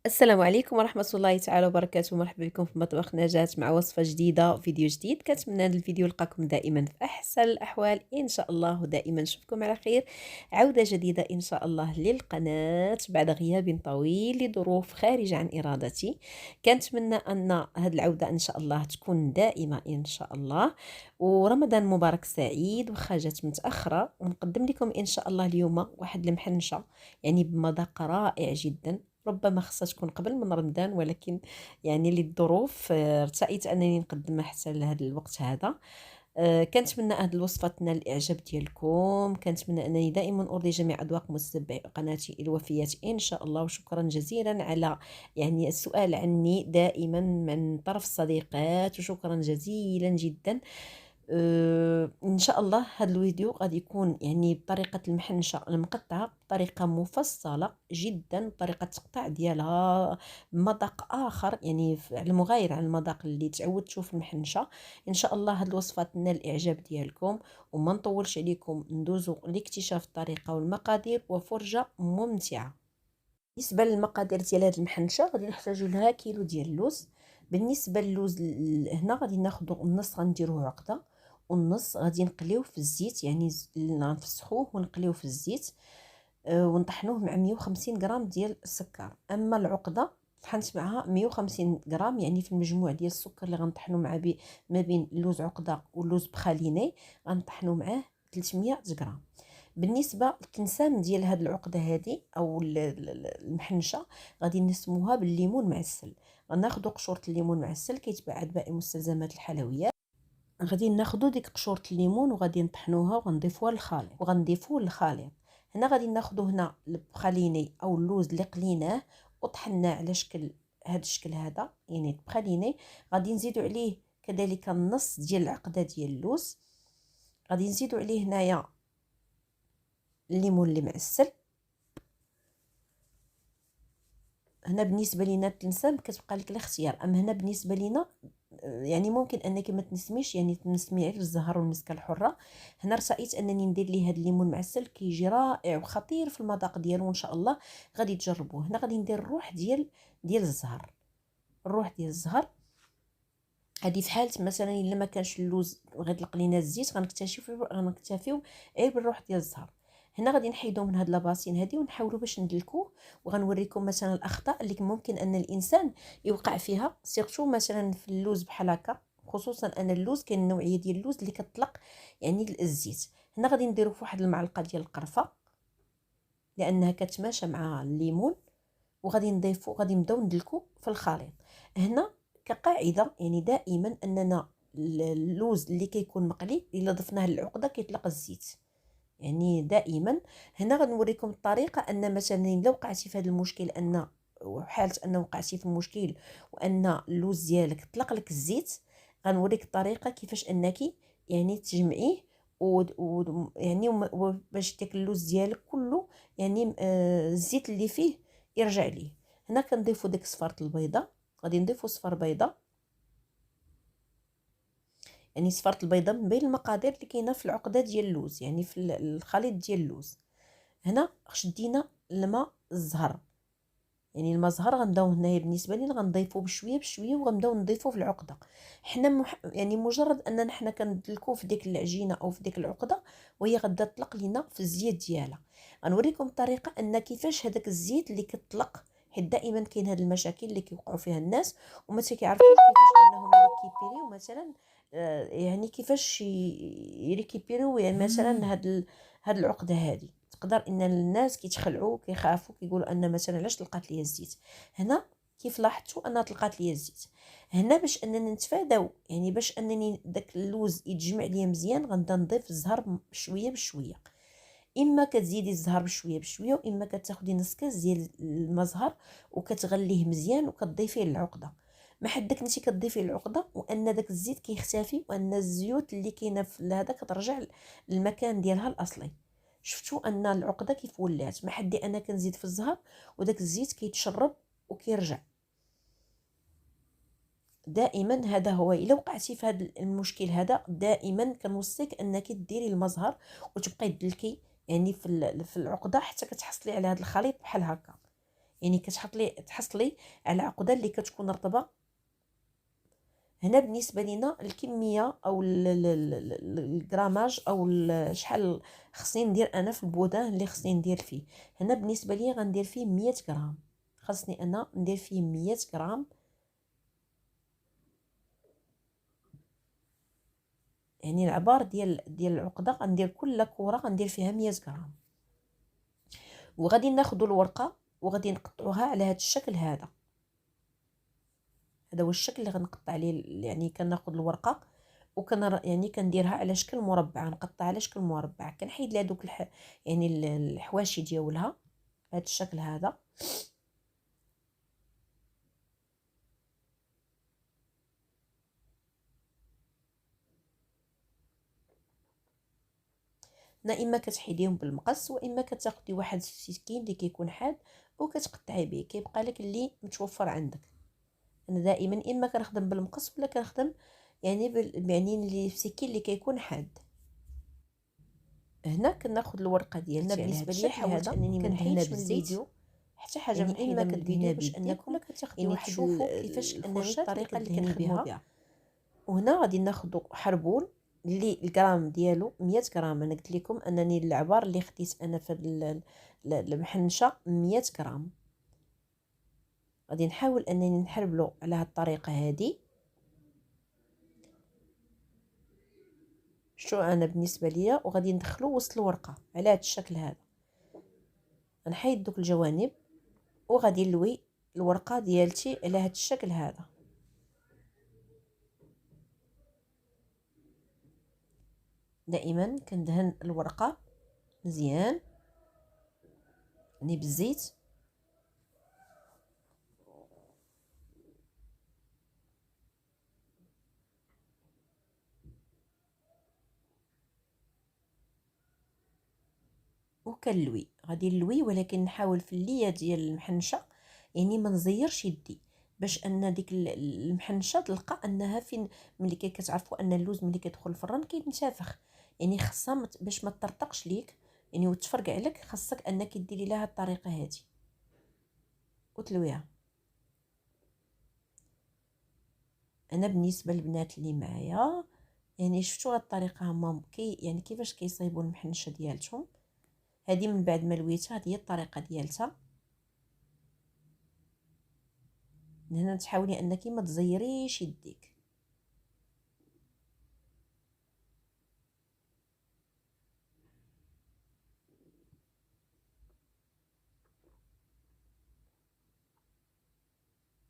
السلام عليكم ورحمة الله تعالى وبركاته. مرحبا بكم في مطبخ نجاة مع وصفة جديدة وفيديو جديد. كنتمنى هذا الفيديو يلقاكم دائما في أحسن الأحوال إن شاء الله، ودائما نشوفكم على خير. عودة جديدة إن شاء الله للقناة بعد غياب طويل لظروف خارجة عن إرادتي. كنتمنى أن هذه العودة إن شاء الله تكون دائمة إن شاء الله، ورمضان مبارك سعيد. وخا جات متأخرة، ونقدم لكم إن شاء الله اليوم واحد المحنشة يعني بمذاق رائع جدا. ربما خصها تكون قبل من رمضان، ولكن يعني للظروف ارتأيت أنني نقدمها حتى لهذا الوقت هذا. كنتمنى هذه الوصفة تنال الإعجاب ديالكم. كنتمنى أنني دائما أرضي جميع أذواق متتبعي قناتي الوفيات إن شاء الله. وشكرا جزيلا على يعني السؤال عني دائما من طرف الصديقات، وشكرا جزيلا جدا. ان شاء الله هذا الفيديو غادي يكون يعني بطريقه المحنشه المقطعه بطريقه مفصله جدا، طريقه التقطيع ديالها بمذاق اخر يعني على المغاير عن المذاق اللي تعودتوا في المحنشه. ان شاء الله هذه الوصفه تنال الاعجاب ديالكم، وما نطولش عليكم ندوزو لاكتشاف الطريقه والمقادير وفرجه ممتعه. بالنسبه للمقادير ديال هذه المحنشه غادي نحتاجوا لها كيلو ديال اللوز. بالنسبه للوز هنا غادي ناخذوا النص غنديروه عقده، والنص غادي نقليوه في الزيت، يعني غنفسخوه ونقليوه في الزيت. ونطحنوه مع 150 غرام ديال السكر. اما العقده طحنت معها 150 غرام، يعني في المجموع ديال السكر اللي غنطحنوا مع ما بين اللوز عقده واللوز بخاليني غنطحنوا معاه 300 غرام. بالنسبه للكنسام ديال هاد العقده هذه او المحنشه غادي نسموها بالليمون معسل. غناخذوا قشوره الليمون معسل كيتباع عند باقي مستلزمات الحلويات. غادي ناخذوا ديك قشوره الليمون وغادي نطحنوها وغنضيفوها للخليط وغنضيفوه للخليط. هنا غادي ناخذوا هنا البخاليني او اللوز اللي قليناه وطحناه على شكل هذا الشكل هذا، يعني البخاليني. غادي نزيدوا عليه كذلك النص ديال العقده ديال اللوز. غادي نزيدوا عليه هنايا الليمون اللي معسل. هنا بالنسبه لينا التنسام كتبقى لك الاختيار، اما هنا بالنسبه لينا يعني ممكن انك ما تنسميش، يعني تنسمي غير الزهر والمسكه الحره. هنا رأيت انني ندير ليه هذا الليمون معسل كيجي رائع وخطير في المذاق ديالو، وان شاء الله غادي تجربوه. هنا غادي ندير الروح ديال الزهر. الروح ديال الزهر هذه في حاله مثلا الا ما كانش اللوز غيطلق لينا الزيت غنكتفيو غير بالروح ديال الزهر. هنا غادي نحيدو من هاد لاباسين هادي ونحاولوا باش ندلكوه، وغنوريكم مثلا الاخطاء اللي ممكن ان الانسان يوقع فيها، سيرتو مثلا في اللوز بحال هكا. خصوصا ان اللوز كاين نوعيه ديال اللوز اللي كتطلق يعني الزيت. هنا غادي نديرو فواحد المعلقه ديال القرفه لانها كتماشى مع الليمون، وغادي نضيفو غادي نبداو ندلكو في الخليط. هنا كقاعده يعني دائما اننا اللوز اللي كيكون مقلي الا ضفناه للعقده كيطلق الزيت، يعني دائما. هنا غنوريكم الطريقه ان مثلا الا وقعتي في هذا المشكل، ان حاله ان وقعتي في المشكل وان اللوز ديالك طلق لك الزيت، غنوريك الطريقه كيفاش انك يعني تجمعيه يعني باش داك اللوز ديالك كله يعني الزيت اللي فيه يرجع ليه. هنا كنضيفوا ديك صفاره البيضه، غادي نضيفوا صفر بيضه، يعني صفاره البيضه من بين المقادير اللي كاينه في العقده ديال اللوز، يعني في الخليط ديال اللوز. هنا شدينا الماء الزهر، يعني الماء الزهر غنبداو هنايا بالنسبه لينا غنضيفوه بشويه بشويه وغنبداو نضيفوه في العقده. حنا يعني مجرد اننا حنا كندلكو في ديك العجينه او في ديك العقده وهي غدا تطلق لينا في الزيت ديالها. غنوريكم الطريقه ان كيفاش هذاك الزيت اللي كتطلق، حيت دائما كاين هاد المشاكل اللي كيوقعوا فيها الناس وما تيعرفوش كيفاش انهم يريكيبيريو مثلا يعني كيفاش يريكيبيريو يعني مثلا هاد العقده هذه. تقدر ان الناس كيتخلعوا كيخافوا كيقولوا ان مثلا علاش طلقات ليا الزيت. هنا كيف لاحظتوا انها طلقات ليا الزيت. هنا باش اننا نتفاداو يعني باش انني داك اللوز يتجمع ليا مزيان غنبدا نضيف الزهر بشويه بشويه. اما كتزيدي الزهر بشويه بشويه، واما كتاخدي نص كاس ديال الماء زهر وكتغليه مزيان وكتضيفيه للعقده. ما حدك انت كتضيفي العقده وان داك الزيت كيختفي، وان الزيوت اللي كاينه في هذا كترجع للمكان ديالها الاصلي. شفتوا ان العقده كيف ولات، ما حدي انا كنزيد في الزهر وداك الزيت كيتشرب وكيرجع. دائما هذا هو، الا وقعتي في هذا المشكل هذا دائما كنوصيك انك ديري المزهر وتبقاي تدلكي يعني في العقده حتى كتحصلي على هذا الخليط بحال هكا. يعني تحصلي على عقده اللي كتكون رطبه. هنا بالنسبه لينا الكميه او الغراماج او شحال خصني ندير انا في البودان اللي خصني ندير فيه. هنا بالنسبه لي غندير فيه 100 غرام، خاصني انا ندير فيه 100 غرام. يعني العبار ديال العقده غندير كل كره غندير فيها 100 غرام. وغادي ناخذ الورقه وغادي نقطعوها على هذا الشكل هذا. هذا هو الشكل اللي غنقطع عليه. يعني كناخذ الورقه يعني كنديرها على شكل مربع، نقطع على شكل مربع، كنحيد لها دوك يعني الحواشي ديالها بهذا الشكل هذا. اما كتحيديهم بالمقص واما كتاخدي واحد السكين اللي كيكون حاد وكتقطعي به، كيبقى لك اللي متوفر عندك. انا دائما اما كنخدم بالمقص ولا كنخدم يعني يعني اللي في سكين اللي كيكون حاد. هنا كناخذ الورقه ديالتي على هذا الشكل. حاولت انني ما نحيدش من الفيديو حتى حاجه يعني من اما كدهنيها باش انكم يعني تشوفوا كيفاش انني الطريقه اللي كنخدموا بها. وهنا غادي ناخذ حربون اللي الغرام ديالو 100 غرام. انا قلت لكم انني العبار اللي خديت انا في المحنشه 100 غرام. غادي نحاول انني نحربلو على هذه الطريقه هذه. شو انا بالنسبه ليا وغادي ندخلو وسط الورقه على هذا الشكل هذا. نحيد دوك الجوانب وغادي نلوي الورقه ديالتي على هذا الشكل هذا. دائما كندهن الورقه مزيان يعني بالزيت. وكنلوي غادي نلوي، ولكن نحاول في الليه ديال المحنشه يعني ما نزيرش يدي باش ان ديك المحنشه تلقى انها فين. ملي كتعرفوا ان اللوز ملي كيدخل الفران كيتنتفخ، يعني خاصها باش ما تطرطقش ليك يعني وتفرقع لك، خاصك انك ديري لها الطريقه هذه وتلويها. انا بالنسبه للبنات اللي معايا يعني شفتوا هاد الطريقه هما يعني كيفاش كيصايبوا المحنشه ديالتهم. هذه من بعد ما لويتها هذه هي الطريقه ديالتها. هنا تحاولي انك ما تزيريش يديك.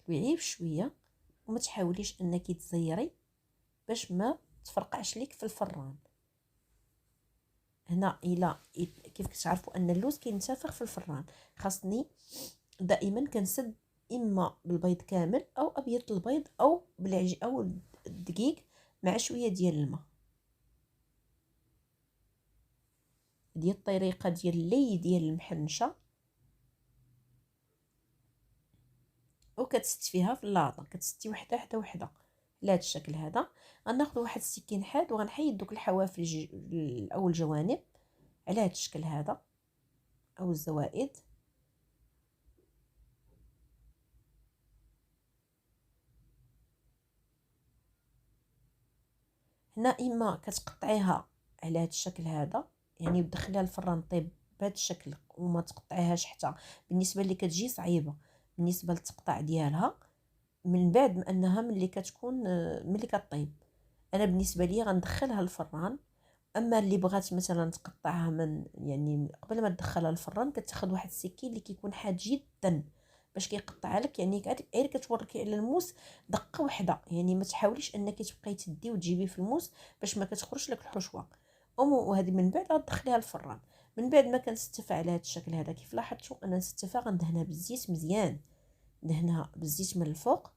تلويه بشويه وما تحاوليش انك تزيري باش ما تفرقعش ليك في الفران. هنا الا كيف كتعرفوا ان اللوز كينتفخ في الفران، خاصني دائما كنسد اما بالبيض كامل او ابيض البيض او او الدقيق مع شويه ديال الماء. هذه الطريقه ديال اللي ديال المحنشه. وكتست فيها في اللاطه، كتستي وحده حتى وحده لهذا الشكل هذا. غناخذ واحد السكين حاد وغنحيد دوك الحوافل او الجوانب على هذا الشكل هذا او الزوائد. هنا اما كتقطعيها على هذا الشكل هذا يعني تدخليها الفران طيب بهذا الشكل وما تقطعيهاش حتى بالنسبه اللي كتجي صعيبه بالنسبه للتقطاع ديالها من بعد ما انها ملي كتكون ملي كطيب. انا بالنسبه لي غندخلها الفران. اما اللي بغات مثلا تقطعها من يعني قبل ما تدخلها الفران كتاخذ واحد السكين اللي كيكون حاد جدا باش كيقطع لك يعني غير كتوركي على الموس دقه واحده. يعني ما تحاوليش انك تبقاي تدي وتجيبي في الموس باش ما كتخرجش لك الحشوه. وهذه من بعد غتدخليها الفران. من بعد ما كنستفى على هذا الشكل هذا كيف لاحظتوا انا نستفى غندهنها بالزيت مزيان، ندهنها بالزيت من الفوق.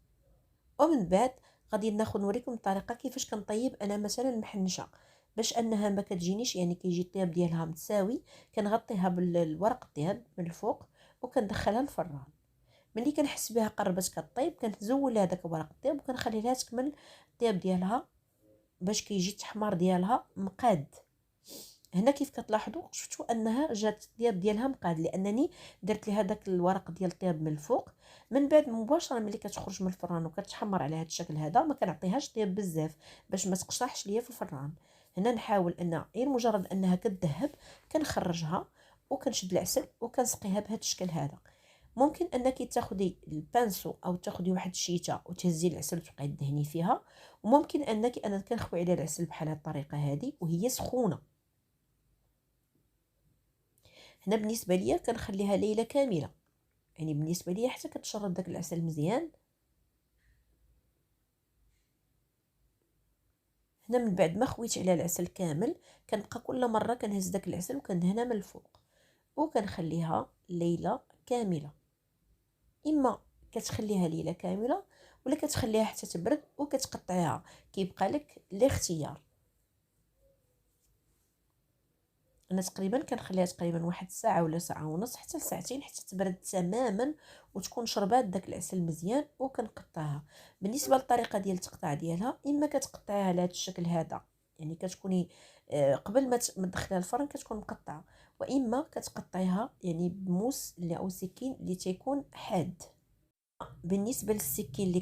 ومن بعد غادي ناخذ نوريكم الطريقه كيفاش كنطيب انا مثلا المحنشه باش انها ما كتجينيش يعني كيجي الطياب ديالها متساوي. كنغطيها بالورق الطياب من الفوق وكندخلها الفران. ملي كنحس بها قربت كطيب كنزول هذاك ورق الطياب وكنخلي لها تكمل الطياب ديالها باش كيجي التحمار ديالها مقاد. هنا كيف كتلاحظوا شفتوا انها جات الطياب ديالها مقاد، لانني درت لها داك الورق ديال الطياب من الفوق. من بعد مباشره ملي كتخرج من الفران وكتحمر على هذا الشكل هذا، ما كنعطيهاش طياب بزاف باش ما تقشطش ليا في الفران. هنا نحاول ان غير مجرد انها كتذهب كنخرجها وكنشد العسل وكنسقيها بهذا الشكل هذا. ممكن انك تاخدي البانسو او تاخدي واحد الشيته وتهزي العسل وتبقاي تدهني فيها، وممكن انك انا كنخوي عليها العسل بحال هذه الطريقه هذه وهي سخونه. هنا بالنسبه ليا كنخليها ليله كامله، يعني بالنسبه ليا حتى كتشرب داك العسل مزيان. هنا من بعد ما خويت على العسل كامل كنبقى كل مره كنهز داك العسل وكندهنها من الفوق وكنخليها ليله كامله. اما كتخليها ليله كامله ولا كتخليها حتى تبرد وكتقطعيها، كيبقى لك الاختيار. انا تقريبا كنخليها تقريبا واحد الساعه ولا ساعه ونص حتى لساعتين حتى تبرد تماما وتكون شربات داك العسل مزيان وكنقطعها. بالنسبه للطريقه ديال التقطاع ديالها، اما كتقطعيها على هذا الشكل هذا، يعني كتكوني قبل ما تدخليها الفرن كتكون مقطعه، واما كتقطعيها يعني بموس اللي او سكين اللي تيكون حاد. بالنسبه للسكين اللي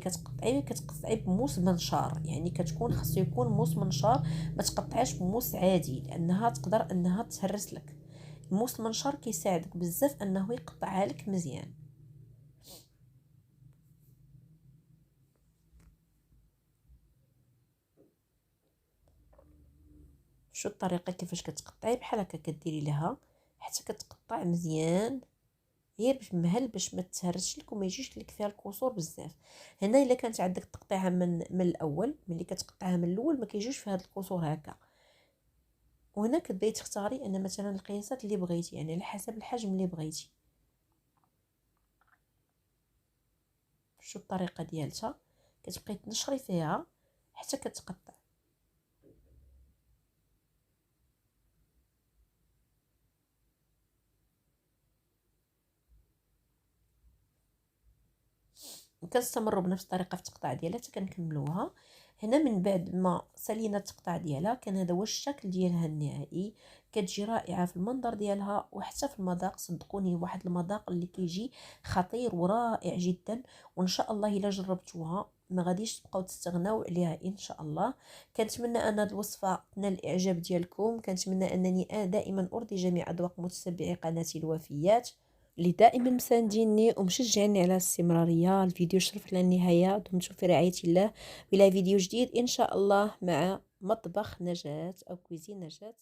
كتقطعي بموس منشار، يعني كتكون خاصو يكون موس منشار، ما تقطعيش بموس عادي لانها تقدر انها تهرس لك. الموس المنشار كيساعدك بزاف انه يقطعها لك مزيان. شو الطريقه كيفاش كتقطعي بحال هكا كديري لها حتى كتقطع مزيان، غير بمهل باش ما تهرسش لك وما يجيش لك فيها الكسور بزاف. هنا الا كانت عندك تقطيعها من الاول، ملي كتقطعها من الاول ما كيجوش في هاد الكسور هكا. وهنا كتبداي تختاري ان مثلا القياسات اللي بغيتي، يعني على حسب الحجم اللي بغيتي. شو الطريقه ديالتها كتبقاي تنشري فيها حتى كتقطع. وكنستمروا بنفس الطريقه في التقطاع ديالها حتى كنكملوها. هنا من بعد ما سالينا التقطاع ديالها كان هذا هو الشكل ديالها النهائي. كتجي رائعه في المنظر ديالها وحتى في المذاق، صدقوني واحد المذاق اللي كيجي خطير ورائع جدا. وان شاء الله الا جربتوها ما غاديش تبقاو تستغناو عليها ان شاء الله. كنتمنى ان هذه الوصفه تنال الاعجاب ديالكم، كنتمنى انني دائما ارضي جميع اذواق متتبعي قناتي الوفيات اللي دائما مسانديني ومشجعني على الاستمرارية. الفيديو شرف للنهاية، دمتم في رعاية الله، وإلى فيديو جديد إن شاء الله مع مطبخ نجاة أو كويزين نجاة.